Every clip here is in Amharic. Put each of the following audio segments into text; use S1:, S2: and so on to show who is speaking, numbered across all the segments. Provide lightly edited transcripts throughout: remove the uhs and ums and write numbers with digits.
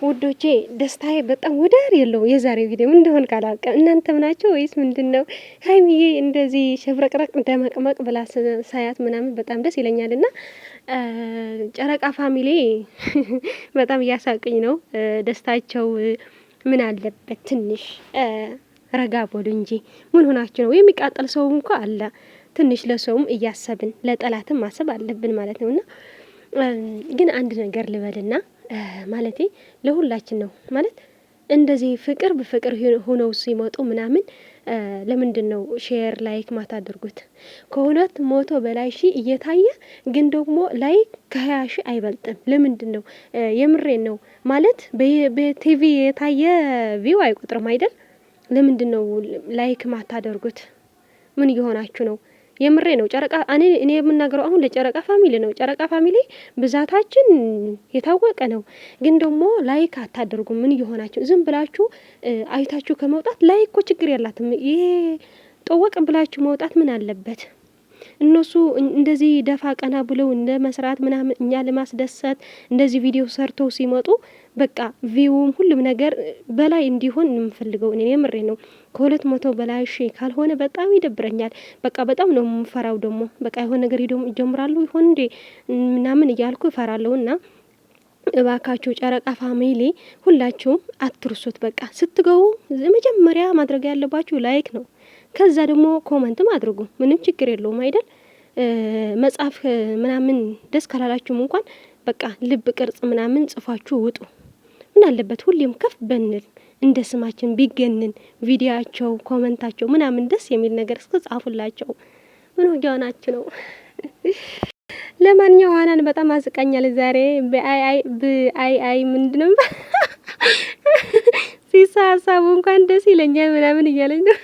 S1: ውዶቼ ደስታዬ በጣም ወደር የለውም። የዛሬው ቪዲዮ ምን እንደሆነ ካላውቅም እናንተም ናቸው ወይስ ምንድነው? ሀይሚዬ እንደዚህ ሸብረቅረቅ ደመቅመቅ ብላ ሳያት ምናምን በጣም ደስ ይለኛል። እና ጨረቃ ፋሚሊ በጣም እያሳቅኝ ነው ደስታቸው። ምን አለበት ትንሽ ረጋ በሉ እንጂ ምን ሆናችሁ ነው? የሚቃጠል ሰው እንኳ አለ። ትንሽ ለሰውም እያሰብን ለጠላትም ማሰብ አለብን ማለት ነውና ግን አንድ ነገር ልበልና ማለቴ ለሁላችን ነው ማለት እንደዚህ ፍቅር በፍቅር ሆነው ሲመጡ ምናምን ለምንድን ነው ሼር ላይክ ማታደርጉት? ከሁለት መቶ በላይ ሺህ እየታየ ግን ደግሞ ላይክ ከ20 ሺህ አይበልጥም። ለምንድን ነው? የምሬን ነው ማለት በቲቪ የታየ ቪው አይቆጥርም አይደል? ለምንድን ነው ላይክ ማታደርጉት? ምን እየሆናችሁ ነው? የምሬ ነው። ጨረቃ እኔ የምናገረው አሁን ለጨረቃ ፋሚሊ ነው። ጨረቃ ፋሚሊ ብዛታችን የታወቀ ነው። ግን ደግሞ ላይክ አታደርጉም። ምን እየሆናችሁ ዝም ብላችሁ አይታችሁ ከመውጣት ላይክ እኮ ችግር የላትም። ይሄ ጠወቅ ብላችሁ መውጣት ምን አለበት? እነሱ እንደዚህ ደፋ ቀና ብለው እንደ መስራት ምናምን እኛ ለማስደሰት እንደዚህ ቪዲዮ ሰርተው ሲመጡ በቃ ቪውም ሁሉም ነገር በላይ እንዲሆን የምፈልገው እኔ የምሬ ነው። ከሁለት መቶ በላይ ካልሆነ በጣም ይደብረኛል። በቃ በጣም ነው የምፈራው። ደግሞ በቃ የሆነ ነገር ይጀምራሉ ይሆን እንዴ ምናምን እያልኩ እፈራለሁና እባካችሁ ጨረቃ ፋሚሊ ሁላችሁም አትርሱት። በቃ ስትገቡ መጀመሪያ ማድረግ ያለባችሁ ላይክ ነው። ከዛ ደግሞ ኮመንትም አድርጉ። ምንም ችግር የለውም አይደል? መጽሐፍ ምናምን ደስ ካላላችሁም እንኳን በቃ ልብ ቅርጽ ምናምን ጽፋችሁ ውጡ። ምን አለበት ሁሌም ከፍ በንል እንደ ስማችን ቢገንን ቪዲዮአቸው ኮመንታቸው ምናምን ደስ የሚል ነገር እስከ ጻፉላቸው። ምን ሆናችሁ ነው? ለማንኛውም ሀናን በጣም አስቃኛል ዛሬ በአይ ምንድነው ሲሳሳሙ እንኳን ደስ ይለኛል ምናምን እያለኝ ነው።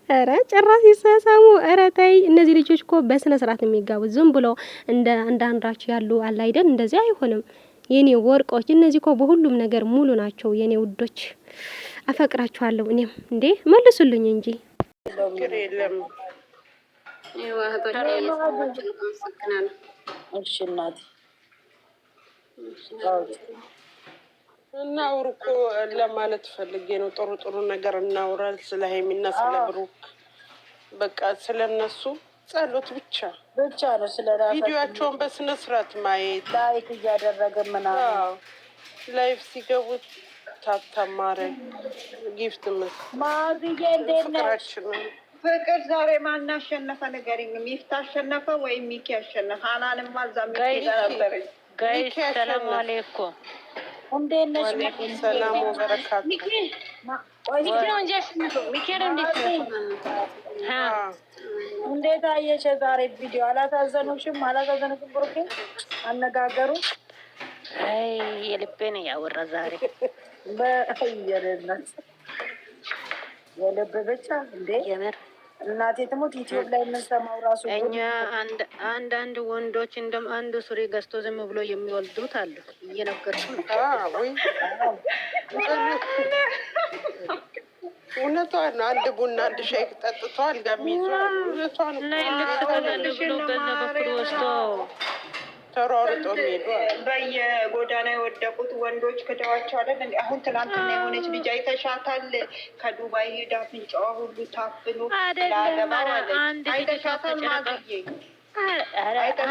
S1: ኧረ ጭራሽ ሲሳሳሙ ኧረ ተይ። እነዚህ ልጆች እኮ በስነ ስርዓት የሚጋቡት ዝም ብሎ እንደ አንዳንዳችሁ ያሉ አለ አይደል? እንደዚህ አይሆንም። የኔ ወርቆች እነዚህ እኮ በሁሉም ነገር ሙሉ ናቸው። የኔ ውዶች አፈቅራችኋለሁ። እኔም እንዴ መልሱልኝ እንጂ
S2: እሺ እናቴ
S3: እናውራ እኮ ለማለት ፈልጌ ነው። ጥሩ ጥሩ ነገር እናውራ ስለ ሀይሚና ስለ ብሩክ በቃ ስለነሱ ጸሎት ብቻ
S2: ነው። ስለራሳቸው
S3: ቪዲዮአቸውን በስነ ስርዓት ማየት
S2: ላይክ እያደረገ ምናምን
S3: ላይፍ ሲገቡ ታብታብ ማድረግ ጊፍት
S2: ማዝዬ እንዴት ነሽ?
S4: ፍቅር ዛሬ ማን አሸነፈ ንገሪኝ። ሚፍታ አሸነፈ ወይም ሚኪ አሸነፈ? ሀናንማ እዛ ሚኪ ነበረኝ።
S2: ጋይስ ሰላም አለይኩም እንዴት ነሽ?
S3: ሰላም ወበረካቱ።
S2: እንዴት አየሽ ዛሬ ቪዲዮ? አላሳዘኑሽም? አላሳዘኑሽም? ብሩኬ አነጋገሩ
S5: የልቤን ያወራ ዛሬ
S2: በየለነት የልብ ብቻ እንዴ የምር እናቴ ትሙት ዩቲዩብ ላይ የምንሰማው ራሱ
S5: እኛ አንዳንድ ወንዶች እንደም አንዱ ሱሪ ገዝቶ ዝም ብሎ የሚወልዱት አሉ። እየነገርኩ
S3: እውነቷን ነው። አንድ ቡና አንድ ሻይ ጠጥተዋል ገሚዙ እውነቷን
S5: ላይ ልትበላል ብሎ በዛ በኩል ወስዶ
S3: ተሯሩጦ ሄዱ።
S4: በየጎዳና የወደቁት ወንዶች ክደዋቸዋለን። አሁን ትናንትና የሆነች ልጅ አይተሻታል? ከዱባይ ሄዳ ፍንጫዋ ሁሉ ታፍኖ አይተሻታል? ማግዬ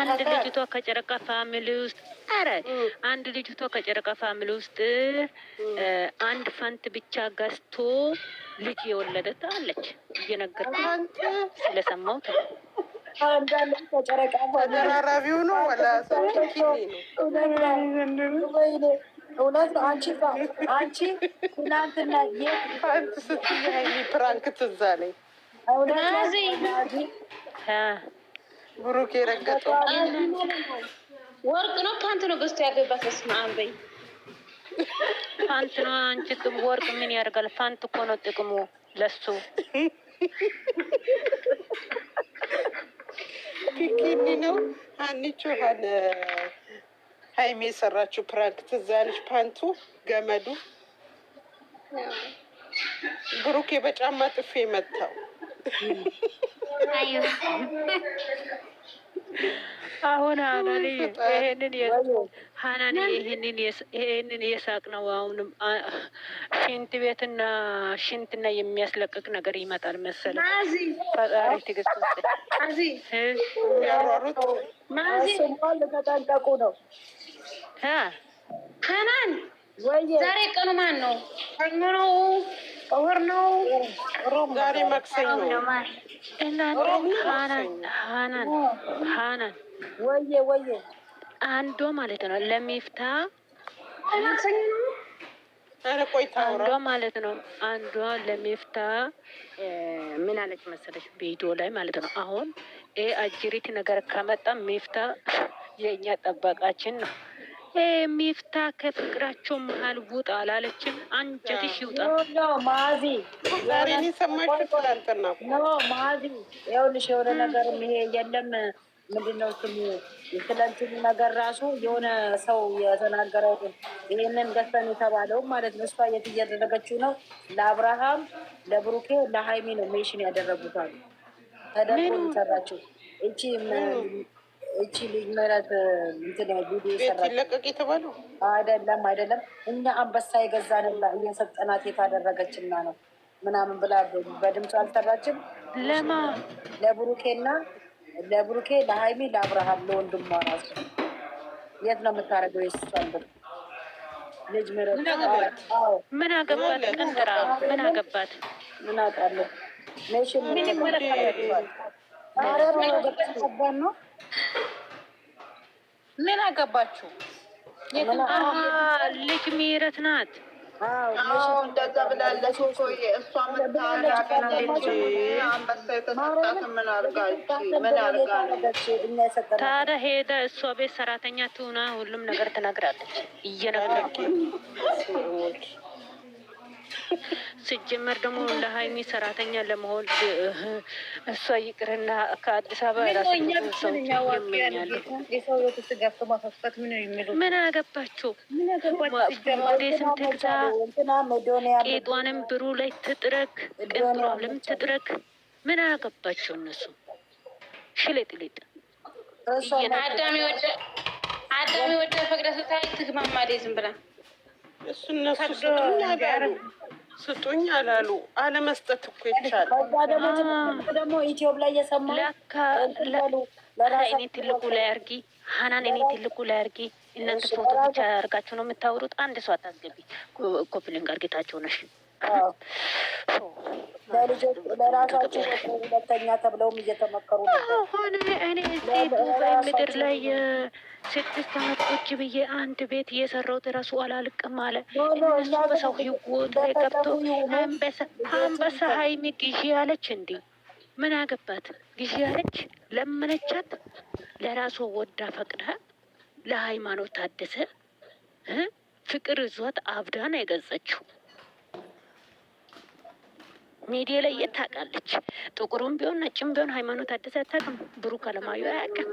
S5: አንድ ልጅቷ ከጨረቃ ፋሚሊ ውስጥ አንድ ልጅቷ ከጨረቃ ፋሚሊ ውስጥ አንድ ፈንት ብቻ ገዝቶ ልጅ የወለደት አለች። እየነገርኩ ስለሰማሁት
S2: አንዳንድ ተጨረቃ
S3: ተደራራቢው ነው ወላ ሰኪኒ ነው።
S2: እውነት ነው። አንቺ ትናንትና
S3: ፓንት ስትይ ሀይሚ ፕራንክ ትዝ አለኝ። ብሩክ የረገጠው
S6: ወርቅ ነው ፓንት ነው ገዝቶ ያገባት። በስመ አብ በይ።
S5: ፓንት ነው አንቺ ወርቅ ምን ያደርጋል? ፓንት እኮ ነው ጥቅሙ ለሱ።
S3: ፒኪኒ ነው አንቺ ሀይሚ የሰራችው ፕራንክ ትዝ አለሽ? ፓንቱ ገመዱ ብሩኬ በጫማ ጥፌ መታው።
S5: አሁን ሀናን
S3: ፈጣሪ
S5: ይሄንን የሳቅ ነው። አሁንም ሽንት ቤትና ሽንትና የሚያስለቅቅ ነገር ይመጣል መሰለ። ፈጣሪ ትግስት
S3: የሚያሯሩጥ
S2: ተጠንቀቁ ነው።
S6: ሀናን ዛሬ ቀኑ ማን ነው? ሰኞ ነው? እሑድ ነው?
S3: ዛሬ ማክሰኞ
S5: እናንተ ሀናን
S2: ወየ
S5: አንዷ ማለት ነው ለሚፍታ
S6: ማክሰኞ ነው?
S3: ኧረ ቆይ ታውራ
S5: አንዷ ማለት ነው አንዷ ለሚፍታ ምን አለች መሰለሽ ቪዲዮ ላይ ማለት ነው። አሁን አጅሪት ነገር ከመጣ ሚፍታ የእኛ ጠበቃችን ነው። ሚፍታ ከፍቅራቸው መሀል ውጣ አላለችም? አንጀትሽ ይውጣ።
S2: ማዚ
S3: ዛሬ እኔ ሰማችሁ ትላንትና
S2: ኖ ማዚ ይኸውልሽ የሆነ ነገር ይሄ የለም ምንድነው ስሙ የትላንትኑ ነገር ራሱ የሆነ ሰው የተናገረው ይሄንን ገፈን የተባለው ማለት ነው። እሷ የት እያደረገችው ነው? ለአብርሃም ለብሩኬ ለሀይሚ ነው ሜሽን ያደረጉታል ተደርጎ የሰራችው እቺ ልጅ ምህረት እንትን ቪዲዮ
S3: ቤት ይለቀቅ የተባለው
S2: አይደለም እኛ አንበሳ የገዛንላ እየሰጠናት የታደረገችና ነው ምናምን ብላ በድምፁ አልሰራችም።
S5: ለማ
S2: ለብሩኬ ለሀይሚ ለአብርሃም ለወንድሟ ራሱ የት ነው የምታደርገው? የሱን ብር ልጅ ምህረት
S5: ምን አገባት? ቀንጥራ ምን አገባት?
S2: ምን አውቃለሁ ሜሽን ነው
S6: ምን አገባችሁ?
S5: ልጅ ምህረት ናት።
S4: እንደዛ ብላለች እኮ እሷ ምታላቀናለች። አንበሳ የተሰጣት ምን አርጋ ነው
S5: ታዲያ? ሄዳ እሷ ቤት ሰራተኛ ትሁና ሁሉም ነገር ትነግራለች። እየነገረች ሲጀመር ደግሞ ለሀይሚ ሰራተኛ ለመሆን እሷ ይቅርና ከአዲስ አበባ ራሱ ሰው ይመኛሉ። ምን አገባችሁ? ሞዴስም ትግዛ ቄጧንም ብሩ ላይ ትጥረግ ቅንጥሯንም ትጥረግ። ምን አገባቸው እነሱ ሽሌጥሌጥ
S6: አዳሚ ወደ ፈቅደ ስታይ ትግማማ ዝም ብላ
S3: እሱ እነሱ ስጡኝ አላሉ። አለመስጠት እኮ ይቻላል።
S2: ደግሞ ኢትዮብ ላይ የሰማ
S5: እኔ ትልቁ ላይ አርጊ ሀናን እኔ ትልቁ ላይ አርጊ። እናንተ ፎቶ ብቻ አርጋችሁ ነው የምታወሩት። አንድ ሰው አታስገቢ። ኮፕሊንግ አርጌታቸው ነሽ
S2: ለራሳቸው ሁለተኛ ተብለውም እየተመከሩ
S5: ሆነ። እኔ እዚህ ዱባይ ምድር ላይ 6 ዓመት ቁጭ ብዬ አንድ ቤት እየሰራሁት እራሱ አላልቅም አለ። እነሱ በሰው ህይወት ላይ ገብቶ አንበሳ ሀይሚ ግዢ ያለች እንዲ ምን አገባት? ግዢ ያለች ለመነቻት። ለራሷ ወዳ ፈቅዳ ለሃይማኖት ታደሰ ፍቅር እዟት አብዳ ነው የገጸችው። ሚዲያ ላይ የታውቃለች። ጥቁሩም ቢሆን ነጭም ቢሆን ሃይማኖት ታደሰ አታውቅም። ብሩክ አለማየሁ አያውቅም።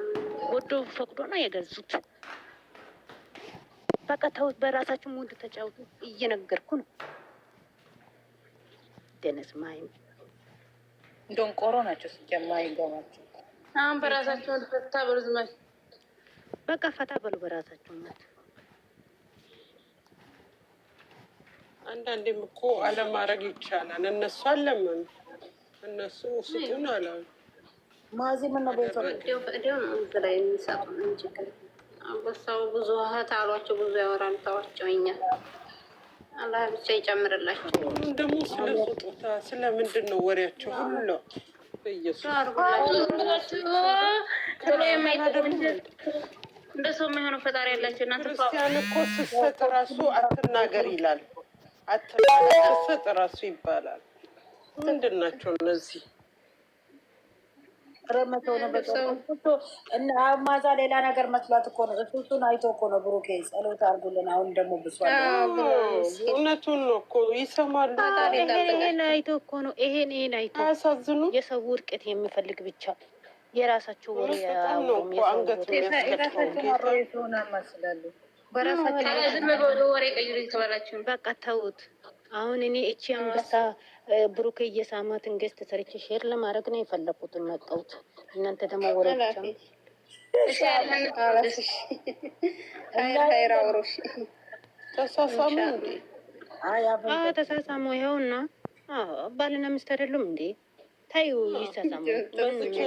S5: ወዶ ፈቅዶ ነው የገዙት። በቃ ተውት፣ በራሳችሁ ሙድ ተጫውቱ። እየነገርኩ ነው። ደነስ ማይም
S6: ደንቆሮ ናቸው ሲጀማ ይገባቸው። አሁን በራሳቸው ፈታ በርዝማች
S5: በቃ ፈታ በሉ በራሳቸው ማለት።
S3: አንዳንዴም እኮ አለማድረግ ይቻላል። እነሱ አለመኑ፣ እነሱ ስጡን አላሉ።
S2: ማዚ ምን ነው ቤቶ
S6: ላይ የሚሰጡ ችግር አንበሳው ብዙ እህት አሏቸው፣ ብዙ ያወራሉ። ታዋቸው እኛ አላህ ብቻ ይጨምርላቸው።
S3: ደግሞ ስለ ስጦታ ስለምንድን ነው ወሬያቸው ሁሉ? በኢየሱስ
S6: እንደ ሰው የማይሆነው ፈጣሪ ያላቸው እናንተ
S3: ክርስቲያን እኮ ስትሰጥ ራሱ አትናገር ይላል። አትናገር ስትሰጥ ራሱ ይባላል። ምንድን ናቸው እነዚህ?
S2: ረመተው ነው እና ማዛ ሌላ ነገር መስሏት እኮ ነው። እሱን አይቶ እኮ ነው ብሩኬ ጸሎት አድርጉልን። አሁን ደግሞ ብሷል።
S3: እውነቱን ነው እኮ ይሰማሉ።
S5: ይሄን አይቶ እኮ ነው። ይሄን አይቶ
S3: አያሳዝኑ።
S5: የሰው ውድቀት የሚፈልግ ብቻ የራሳቸው ወሬ
S3: ነው እኮ አንገት
S6: በራሳቸው ወሬ ቀይሮ የተባላችሁ
S5: በቃ ተውት። አሁን እኔ እቺ አንበሳ ብሩኬ እየሳማትን ገዝት ሰርቼ ሼር ለማድረግ ነው የፈለኩትን መጣሁት። እናንተ ደግሞ ወሬ ብቻ
S6: ሀይር አውሮሽ
S3: ተሳሳሙ እንዴ?
S5: ተሳሳሙ። ይኸውና ባልና ሚስት አይደሉም እንዴ? ታዩ ይሳሳሙ።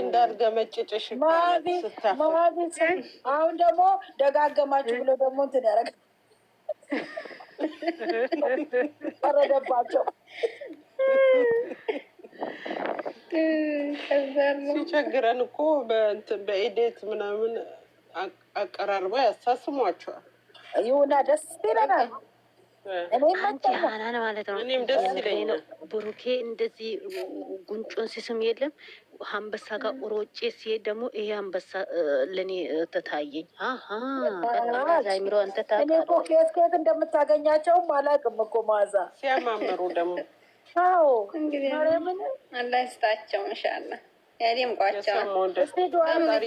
S3: እንዳልገመጭጭሽ
S2: አሁን ደግሞ ደጋገማችሁ ብሎ ደግሞ እንትን ያደረግ ፈረደባቸው።
S3: ሲቸግረን እኮ በኢዴት ምናምን አቀራርባ ያሳስሟቸዋል።
S2: ይሁና ደስ ይለናል።
S5: አንቺ ሀናን ማለት ነው።
S3: እኔም ደስ ይለኛል።
S5: ብሩኬ እንደዚህ ጉንጮን ሲስም የለም አንበሳ ጋር ሮጬ ሲሄድ ደግሞ ይሄ አንበሳ ለእኔ ተታየኝ። ዛይምሮ አንተ ታውቃለህ።
S2: እኔ ከየት እንደምታገኛቸውም አላውቅም እኮ ማዛ
S3: ሲያማምሩ ደግሞ
S6: እንግዲህ አላህ ይስጣቸው። ማሻአላህ ያደምቋቸው።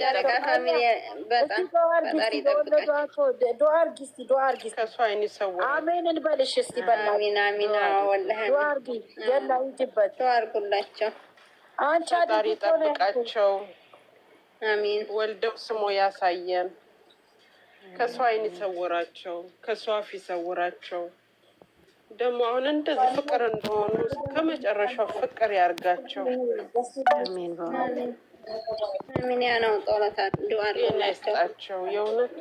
S6: ጨረቃ ፋሚሊ በጣም ፈጣሪ ይጠብቃቸው።
S2: ዱዓ አድርጊ እስኪ ዱዓ አድርጊ።
S3: ከእሱ አይን ይሰውራል።
S2: አሜን እንበልሽ እስኪ በላ
S6: አሚን አሚን። ወላሂ
S2: ዱዓ አድርጊ። የላ ይጅበት
S6: ዱዓ አድርጉላቸው።
S2: አንቺ
S3: ፈጣሪ ይጠብቃቸው።
S6: አሚን።
S3: ወልደው ስሞ ያሳየን። ከእሱ አይን ይሰውራቸው። ከእሱ አፍ ይሰውራቸው። ደግሞ አሁን እንደዚህ ፍቅር እንደሆኑ ከመጨረሻው ፍቅር ያርጋቸው።
S5: አሜን
S6: አሚን። ያ ነው ጦለታ ዱዓ
S3: ይስጣቸው። የእውነት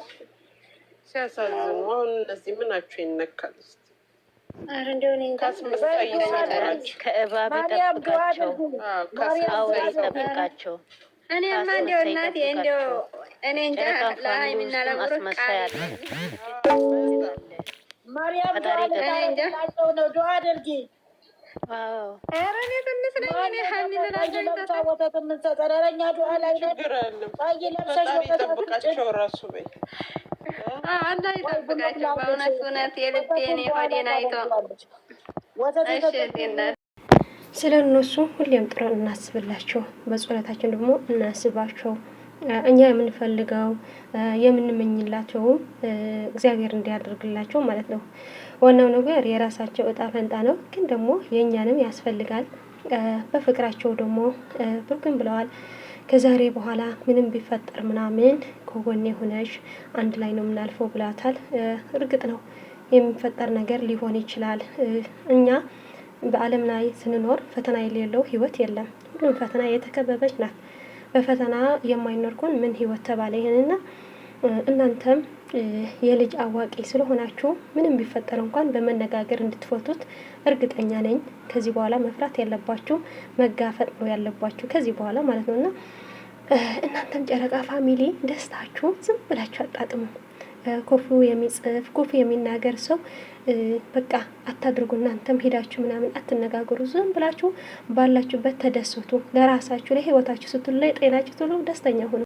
S3: ሲያሳዝኑ። አሁን እነዚህ ምናቸው ይነካል?
S6: አረ እንደው እኔ
S3: ካስመሳይ ይሰውራቸው።
S5: ከእባብ ይጠብቃቸው። ከአውሬ ይጠብቃቸው።
S6: እኔማ እንደው እናቴ እንደው እኔ እንጃ ለሀይሚና ለብሩክ ቃል
S2: ማርያም ነው ዱዓ አድርጊ።
S6: ኧረ እኔ ትንሽ ነኝ። እኔ ሀይሚን
S2: ወተት የምንሰጠን ኧረ እኛ ዱዓ ላይ ቀይ ለብሰሽ
S3: ይጠብቃቸው። ራሱ በይ
S6: አላህ ይጠብቃቸው። በእውነት እውነት የልቤን የሆዴን አይቶ
S1: ስለ እነሱ ሁሌም ጥሩ እናስብላቸው፣ በጸሎታችን ደግሞ እናስባቸው። እኛ የምንፈልገው የምንመኝላቸው እግዚአብሔር እንዲያደርግላቸው ማለት ነው። ዋናው ነገር የራሳቸው እጣ ፈንታ ነው፣ ግን ደግሞ የእኛንም ያስፈልጋል። በፍቅራቸው ደግሞ ብርግን ብለዋል። ከዛሬ በኋላ ምንም ቢፈጠር ምናምን ከጎኔ ሆነሽ አንድ ላይ ነው የምናልፈው ብላታል። እርግጥ ነው የሚፈጠር ነገር ሊሆን ይችላል። እኛ በዓለም ላይ ስንኖር ፈተና የሌለው ህይወት የለም። ሁሉም ፈተና የተከበበች ናት። በፈተና የማይኖርኩን ምን ህይወት ተባለ? ይሄንና እናንተም የልጅ አዋቂ ስለሆናችሁ ምንም ቢፈጠር እንኳን በመነጋገር እንድትፈቱት እርግጠኛ ነኝ። ከዚህ በኋላ መፍራት ያለባችሁ መጋፈጥ ነው ያለባችሁ ከዚህ በኋላ ማለት ነውና እናንተም ጨረቃ ፋሚሊ ደስታችሁ ዝም ብላችሁ አጣጥሙ። ኮፉ የሚጽፍ ኮፉ የሚናገር ሰው በቃ አታድርጉ። እናንተም ሄዳችሁ ምናምን አትነጋገሩ። ዝም ብላችሁ ባላችሁበት ተደሰቱ። ለራሳችሁ ለህይወታችሁ ስትሉ ለጤናችሁ ስትሉ ደስተኛ ሁኑ።